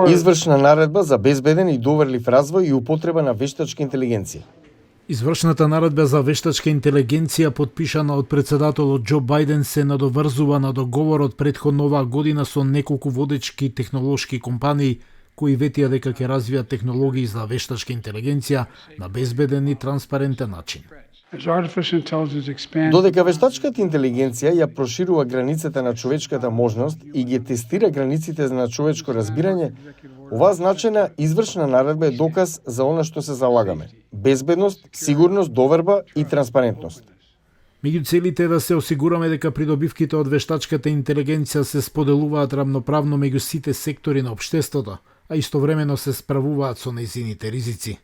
Извршна наредба за безбеден и доверлив развој и употреба на вештачка интелигенција. Извршната наредба за вештачка интелигенција, подпишана од председателот Џо Бајден, се надоврзува на договорот претходно оваа година со неколку водечки технолошки компании кои ветија дека ќе развијат технологии за вештачка интелигенција на безбеден и транспарентен начин. Додека вештачката интелигенција ја проширува границите на човечката можност и ги тестира границите на човечко разбирање, оваа значена извршна наредба е доказ за она што се залагаме: безбедност, сигурност, доверба и транспарентност. Меѓу целите е да се осигураме дека придобивките од вештачката интелигенција се споделуваат рамноправно меѓу сите сектори на општеството, а истовремено се справуваат со нејзините ризици.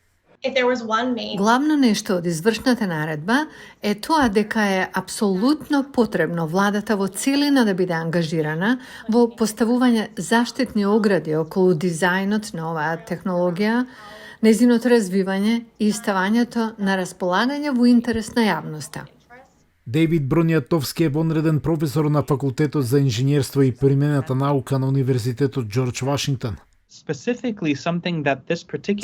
Главно нешто од извршната наредба е тоа дека е апсолутно потребно владата во целина да биде ангажирана во поставување заштитни огради околу дизајнот на оваа технологија, нејзиното развивање и ставањето на располагање во интерес на јавноста. Дејвид Бронјатовски е вонреден професор на Факултетот за инженерство и примената наука на Универзитетот Џорџ Вашингтон.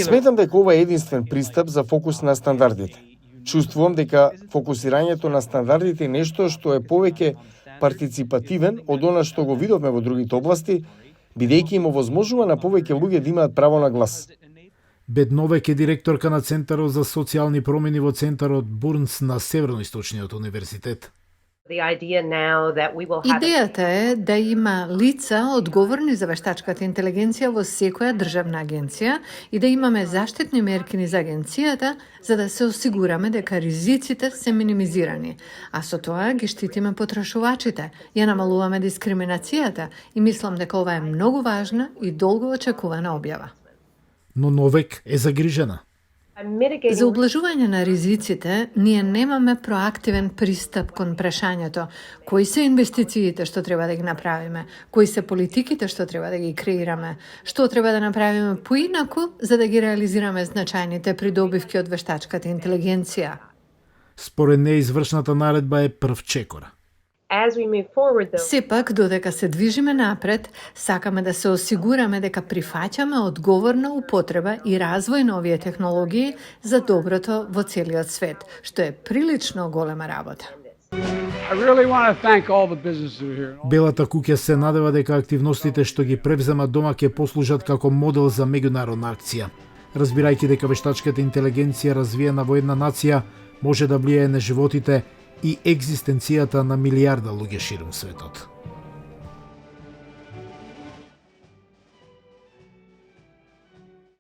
Сметам дека ова е единствен пристап за фокус на стандардите. Чувствувам дека фокусирањето на стандардите е нешто што е повеќе партиципативен од она што го видовме во другите области, бидејќи им овозможува на повеќе луѓе да имаат право на глас. Бет Новек е директорка на Центарот за социјални промени во Центарот Бурнс на Северноисточниот универзитет. Идејата е да има лица одговорни за вештачката интелигенција во секоја државна агенција и да имаме заштитни мерки за агенцијата за да се осигураме дека ризиците се минимизирани, а со тоа ги штитиме потрошувачите, ја намалуваме дискриминацијата и мислам дека ова е многу важна и долго очекувана објава. Но Новек е загрижена. За ублажување на ризиците, ние немаме проактивен пристап кон прашањето кои се инвестициите што треба да ги направиме, кои се политиките што треба да ги креираме, што треба да направиме поинаку за да ги реализираме значајните придобивки од вештачката интелигенција. Според неј извршната наредба е прв чекор. Сепак, додека се движиме напред, сакаме да се осигураме дека прифаќаме одговорна употреба и развој на овие технологии за доброто во целиот свет, што е прилично голема работа. Белата куќа се надева дека активностите што ги превземат дома ќе послужат како модел за меѓународна акција, разбирајќи дека вештачката интелигенција развиена во една нација може да влијае на животите и екзистенцијата на милијарда луѓе ширум светот.